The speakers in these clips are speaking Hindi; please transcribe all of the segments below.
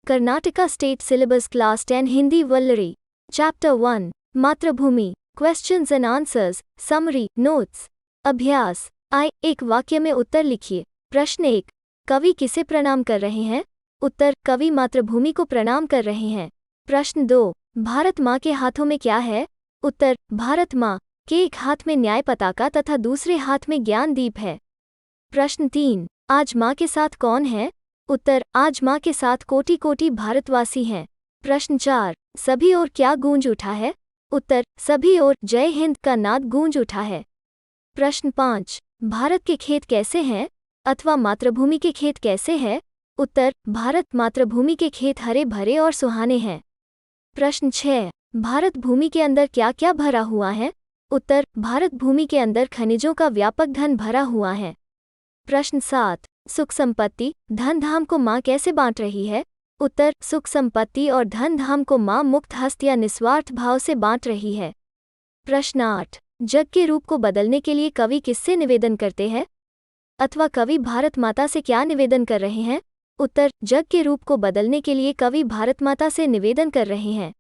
Karnataka State Syllabus Class 10 Hindi Vallari. Chapter 1. मातृभूमि. Questions and Answers. Summary. Notes. अभ्यास. एक वाक्य में उत्तर लिखिए. प्रश्न 1. कवि किसे प्रणाम कर रहे हैं? उत्तर. कवि मातृभूमि को प्रणाम कर रहे हैं. प्रश्न 2. भारत माँ के हाथों में क्या है? उत्तर. भारत माँ के एक हाथ में न्याय पताका तथा दूसरे हाथ में ज्ञान दीप है. प्रश्न 3. आज माँ के साथ कौन है? उत्तर. आज माँ के साथ कोटि कोटि भारतवासी हैं. प्रश्न 4. सभी ओर क्या गूंज उठा है? उत्तर. सभी ओर जय हिंद का नाद गूंज उठा है. प्रश्न 5. भारत के खेत कैसे हैं? अथवा मातृभूमि के खेत कैसे हैं? उत्तर. भारत मातृभूमि के खेत हरे भरे और सुहाने हैं. प्रश्न 6. भारत भूमि के अंदर क्या क्या भरा हुआ है? उत्तर. भारत भूमि के अंदर खनिजों का व्यापक धन भरा हुआ है. प्रश्न 7. सुख संपत्ति धन धाम को माँ कैसे बांट रही है? उत्तर. सुख संपत्ति और धन धाम को माँ मुक्त हस्त या निस्वार्थ भाव से बांट रही है. प्रश्न 8. जग के रूप को बदलने के लिए कवि किससे निवेदन करते हैं? अथवा कवि भारत माता से क्या निवेदन कर रहे हैं? उत्तर. जग के रूप को बदलने के लिए कवि भारत माता से निवेदन कर रहे हैं.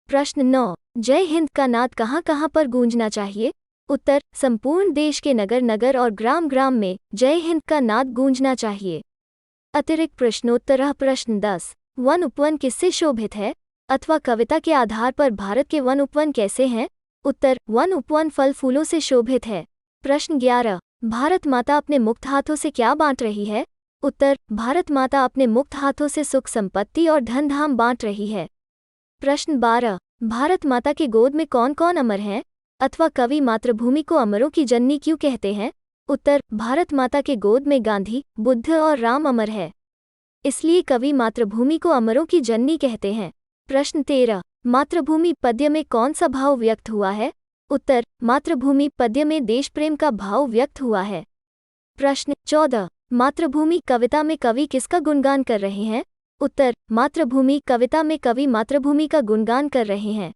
प्रश्न 9. जय हिंद का नाद कहाँ कहाँ पर गूंजना चाहिए? उत्तर. संपूर्ण देश के नगर नगर और ग्राम ग्राम में जय हिंद का नाद गूंजना चाहिए. अतिरिक्त प्रश्नोत्तर. प्रश्न 10. वन उपवन किससे शोभित है? अथवा कविता के आधार पर भारत के वन उपवन कैसे हैं? उत्तर. वन उपवन फल फूलों से शोभित है. प्रश्न 11. भारत माता अपने मुक्त हाथों से क्या बांट रही है? उत्तर. भारत माता अपने मुक्त हाथों से सुख संपत्ति और धन धाम बांट रही है. प्रश्न 12. भारत माता के गोद में कौन कौन अमर हैं? अथवा कवि मातृभूमि को अमरों की जननी क्यों कहते हैं? उत्तर. भारत माता के गोद में गांधी, बुद्ध और राम अमर है, इसलिए कवि मातृभूमि को अमरों की जननी कहते हैं. प्रश्न 13. मातृभूमि पद्य में कौन सा भाव व्यक्त हुआ है? उत्तर. मातृभूमि पद्य में देश प्रेम का भाव व्यक्त हुआ है. प्रश्न 14. मातृभूमि कविता में कवि किसका गुणगान कर रहे हैं? उत्तर. मातृभूमि कविता में कवि मातृभूमि का गुणगान कर रहे हैं.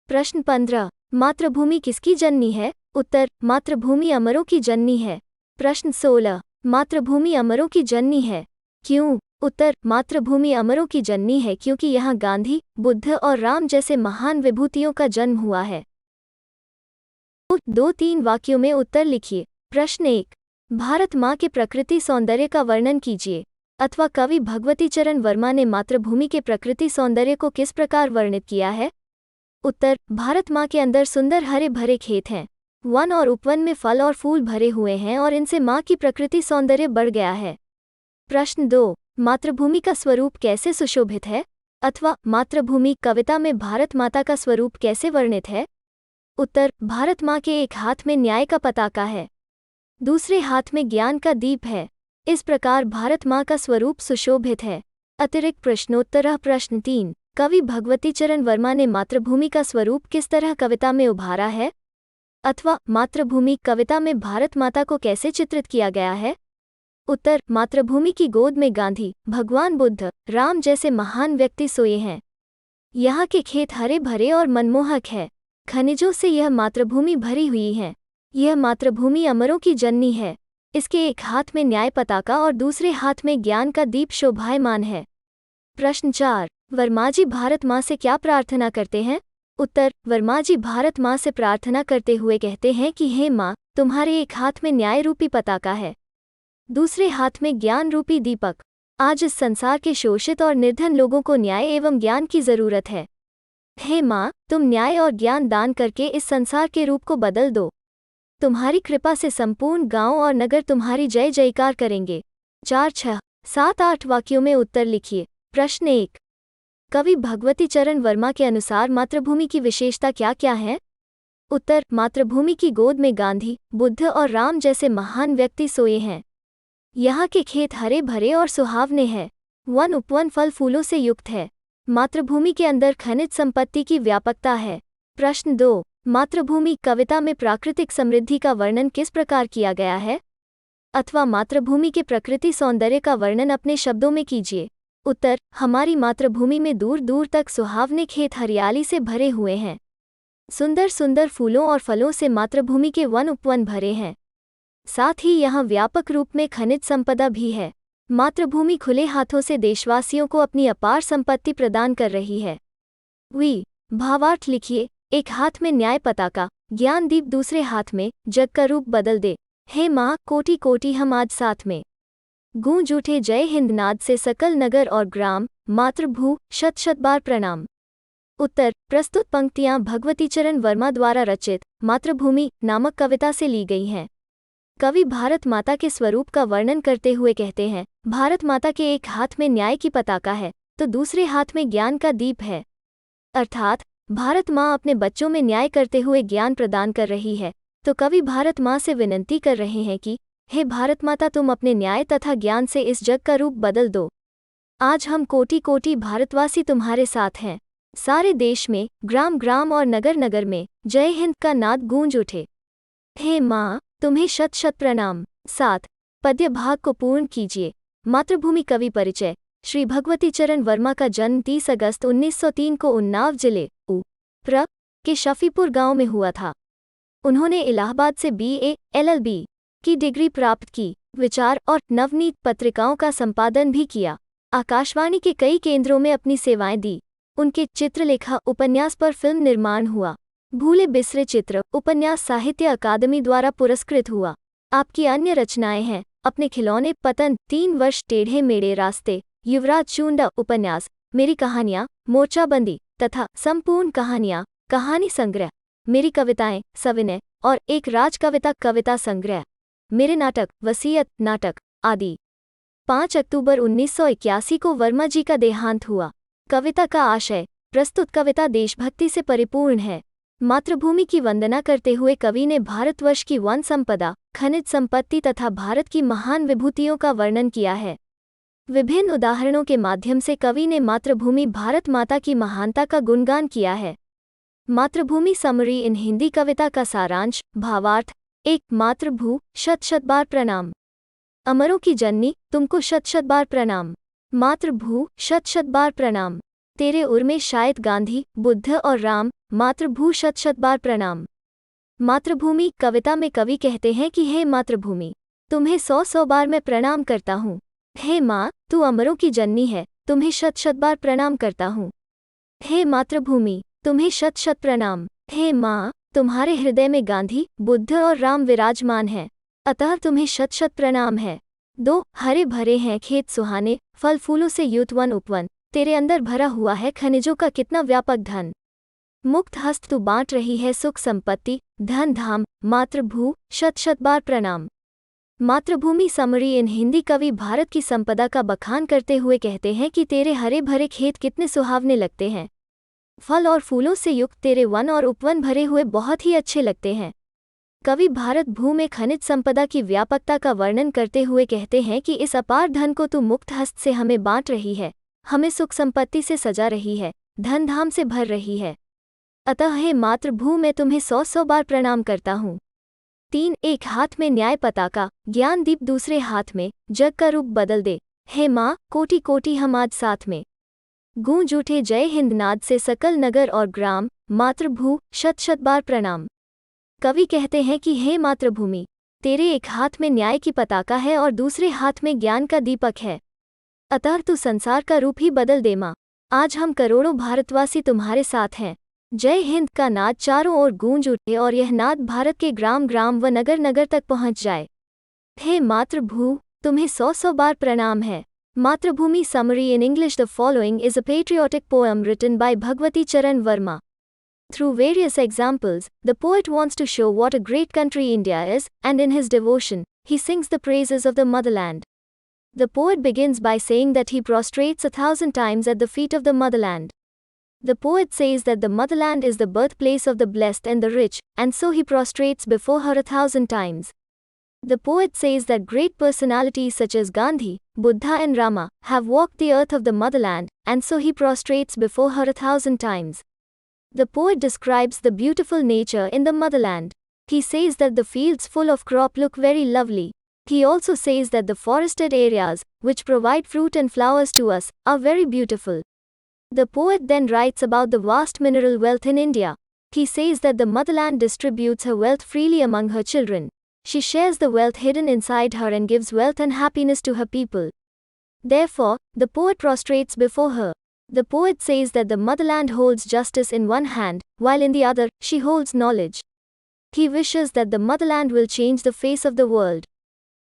प्रश्न 15. मातृभूमि किसकी जननी है? उत्तर. मातृभूमि अमरों की जननी है. प्रश्न 16. मातृभूमि अमरों की जननी है, क्यों? उत्तर. मातृभूमि अमरों की जननी है क्योंकि यहाँ गांधी, बुद्ध और राम जैसे महान विभूतियों का जन्म हुआ है. 2-3 वाक्यों में उत्तर लिखिए. प्रश्न 1. भारत माँ के प्रकृति सौंदर्य का वर्णन कीजिए. अथवा कवि भगवती चरण वर्मा ने मातृभूमि के प्रकृति सौंदर्य को किस प्रकार वर्णित किया है? उत्तर. भारत माँ के अंदर सुंदर हरे भरे खेत हैं, वन और उपवन में फल और फूल भरे हुए हैं और इनसे माँ की प्रकृति सौंदर्य बढ़ गया है. प्रश्न 2. मातृभूमि का स्वरूप कैसे सुशोभित है? अथवा मातृभूमि कविता में भारत माता का स्वरूप कैसे वर्णित है? उत्तर. भारत माँ के एक हाथ में न्याय का पताका है, दूसरे हाथ में ज्ञान का दीप है, इस प्रकार भारत माँ का स्वरूप सुशोभित है. अतिरिक्त प्रश्नोत्तर. प्रश्न 3. कवि भगवती चरण वर्मा ने मातृभूमि का स्वरूप किस तरह कविता में उभारा है? अथवा मातृभूमि कविता में भारत माता को कैसे चित्रित किया गया है? उत्तर. मातृभूमि की गोद में गांधी, भगवान बुद्ध, राम जैसे महान व्यक्ति सोए हैं. यहाँ के खेत हरे भरे और मनमोहक है, खनिजों से यह मातृभूमि भरी हुई है. यह मातृभूमि अमरों की जननी है, इसके एक हाथ में न्याय पताका और दूसरे हाथ में ज्ञान का दीप शोभायमान है. प्रश्न 4. वर्माजी भारत माँ से क्या प्रार्थना करते हैं? उत्तर. वर्माजी भारत माँ से प्रार्थना करते हुए कहते हैं कि हे माँ, तुम्हारे एक हाथ में न्याय रूपी पताका है, दूसरे हाथ में ज्ञान रूपी दीपक. आज इस संसार के शोषित और निर्धन लोगों को न्याय एवं ज्ञान की जरूरत है. हे माँ, तुम न्याय और ज्ञान दान करके इस संसार के रूप को बदल दो. तुम्हारी कृपा से संपूर्ण गांव और नगर तुम्हारी जय जयकार करेंगे. 4, 6, 7, 8 वाक्यों में उत्तर लिखिए. प्रश्न 1. कवि भगवती चरण वर्मा के अनुसार मातृभूमि की विशेषता क्या क्या है? उत्तर. मातृभूमि की गोद में गांधी, बुद्ध और राम जैसे महान व्यक्ति सोए हैं. यहाँ के खेत हरे भरे और सुहावने हैं, वन उपवन फल फूलों से युक्त है. मातृभूमि के अंदर खनिज संपत्ति की व्यापकता है. प्रश्न 2. मातृभूमि कविता में प्राकृतिक समृद्धि का वर्णन किस प्रकार किया गया है? अथवा मातृभूमि के प्रकृति सौंदर्य का वर्णन अपने शब्दों में कीजिए. उत्तर. हमारी मातृभूमि में दूर दूर तक सुहावने खेत हरियाली से भरे हुए हैं, सुंदर सुंदर फूलों और फलों से मातृभूमि के वन उपवन भरे हैं. साथ ही यहाँ व्यापक रूप में खनिज संपदा भी है. मातृभूमि खुले हाथों से देशवासियों को अपनी अपार संपत्ति प्रदान कर रही है। भावार्थ लिखिए। एक हाथ में न्याय पताका, ज्ञान दीप दूसरे हाथ में जग का रूप बदल दे। हे माँ, कोटि कोटि हम आज साथ में। गूंज उठे जय हिंद नाद से सकल नगर और ग्राम, मातृभू शत शत बार प्रणाम। उत्तर। प्रस्तुत पंक्तियां भगवतीचरण वर्मा द्वारा रचित मातृभूमि नामक कविता से ली गई हैं। कवि भारत माता के स्वरूप का वर्णन करते हुए कहते हैं, भारत माता के एक हाथ में न्याय की पताका है तो दूसरे हाथ में ज्ञान का दीप है। अर्थात भारत माँ अपने बच्चों में न्याय करते हुए ज्ञान प्रदान कर रही है, तो कवि भारत माँ से विनती कर रहे हैं कि हे भारत माता, तुम अपने न्याय तथा ज्ञान से इस जग का रूप बदल दो। आज हम कोटि कोटि भारतवासी तुम्हारे साथ हैं। सारे देश में, ग्राम ग्राम और नगर नगर में जय हिंद का नाद गूंज उठे। हे माँ, तुम्हें शत शत प्रणाम। 7। पद्य भाग को पूर्ण कीजिए। मातृभूमि कवि परिचय। श्री भगवतीचरण वर्मा का जन्म 30 अगस्त 1903 को उन्नाव जिले प्र के शफीपुर गांव में हुआ था। उन्होंने इलाहाबाद से BA LLB की डिग्री प्राप्त की। विचार और नवनीत पत्रिकाओं का संपादन भी किया। आकाशवाणी के कई केंद्रों में अपनी सेवाएं दी। उनके चित्रलेखा उपन्यास पर फिल्म निर्माण हुआ। भूले बिसरे चित्र उपन्यास साहित्य अकादमी द्वारा पुरस्कृत हुआ। आपकी अन्य रचनाएं हैं अपने खिलौने, पतन, 3 वर्ष, टेढ़े मेढ़े रास्ते, युवराज चूंडा उपन्यास, मेरी कहानियां, मोर्चाबंदी तथा संपूर्ण कहानियां, कहानी संग्रह, मेरी कविताएं, सविनय और एक राज कविता, कविता संग्रह, मेरे नाटक, वसीयत नाटक आदि। 5 अक्टूबर 1981 को वर्मा जी का देहांत हुआ। कविता का आशय। प्रस्तुत कविता देशभक्ति से परिपूर्ण है। मातृभूमि की वंदना करते हुए कवि ने भारतवर्ष की वन संपदा, खनिज संपत्ति तथा भारत की महान विभूतियों का वर्णन किया है। विभिन्न उदाहरणों के माध्यम से कवि ने मातृभूमि भारत माता की महानता का गुणगान किया है। मातृभूमि समरी इन हिंदी कविता का सारांश। भावार्थ। 1। मातृभू शत शत बार प्रणाम। अमरों की जननी, तुमको शत शत बार प्रणाम। मातृभू शत शत बार प्रणाम। तेरे उर में शायद गांधी, बुद्ध और राम, मातृभू शत शत बार प्रणाम। मातृभूमि कविता में कवि कहते हैं कि हे मातृभूमि, तुम्हें 100 बार मैं प्रणाम करता हूँ। हे माँ, तू अमरों की जननी है, तुम्हें शत शत बार प्रणाम करता हूँ। हे मातृभूमि, तुम्हें शत शत प्रणाम। हे माँ, तुम्हारे हृदय में गांधी, बुद्ध और राम विराजमान है, अतः तुम्हें शत शत प्रणाम है। 2। हरे भरे हैं खेत सुहाने, फल फूलों से युक्त वन उपवन, तेरे अंदर भरा हुआ है खनिजों का कितना व्यापक धन। मुक्त हस्त तू बांट रही है सुख संपत्ति, धन धाम, मातृभू शत शत बार प्रणाम। मातृभूमि समरी इन हिंदी कवि भारत की संपदा का बखान करते हुए कहते हैं कि तेरे हरे भरे खेत कितने सुहावने लगते हैं, फल और फूलों से युक्त तेरे वन और उपवन भरे हुए बहुत ही अच्छे लगते हैं। कवि भारत भू में खनिज संपदा की व्यापकता का वर्णन करते हुए कहते हैं कि इस अपार धन को तू मुक्त हस्त से हमें बांट रही है, हमें सुख संपत्ति से सजा रही है, धन धाम से भर रही है, अतः हे मातृभू मैं तुम्हें 100 बार प्रणाम करता हूँ। 3। एक हाथ में न्याय पताका, ज्ञान दीप दूसरे हाथ में जग का रूप बदल दे। हे माँ, कोटि कोटि हम आज साथ में। गूंज उठे जय हिंद नाद से सकल नगर और ग्राम, मातृभू शत शत बार प्रणाम। कवि कहते हैं कि हे मातृभूमि, तेरे एक हाथ में न्याय की पताका है और दूसरे हाथ में ज्ञान का दीपक है, अतः तू संसार का रूप ही बदल दे माँ। आज हम करोड़ों भारतवासी तुम्हारे साथ हैं। जय हिंद का नाद चारों ओर गूंज उठे और यह नाद भारत के ग्राम ग्राम व नगर नगर तक पहुंच जाए। हे मातृभू, तुम्हें 100 बार प्रणाम है। मातृभूमि summary in English. The following is a patriotic poem written by Bhagwati Charan Verma. Through various examples, the poet wants to show what a great country India is, and in his devotion, he sings the praises of the motherland. The poet begins by saying that he prostrates 1,000 times at the feet of the motherland. The poet says that the motherland is the birthplace of the blessed and the rich, and so he prostrates before her 1,000 times. The poet says that great personalities such as Gandhi, Buddha and Rama have walked the earth of the motherland, and so he prostrates before her 1,000 times. The poet describes the beautiful nature in the motherland. He says that the fields full of crop look very lovely. He also says that the forested areas, which provide fruit and flowers to us, are very beautiful. The poet then writes about the vast mineral wealth in India. He says that the motherland distributes her wealth freely among her children. She shares the wealth hidden inside her and gives wealth and happiness to her people. Therefore, the poet prostrates before her. The poet says that the motherland holds justice in one hand, while in the other, she holds knowledge. He wishes that the motherland will change the face of the world.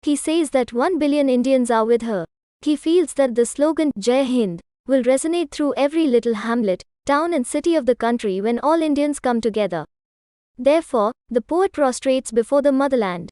He says that 1 billion Indians are with her. He feels that the slogan, Jai Hind, will resonate through every little hamlet, town and city of the country when all Indians come together. Therefore, the poet prostrates before the motherland.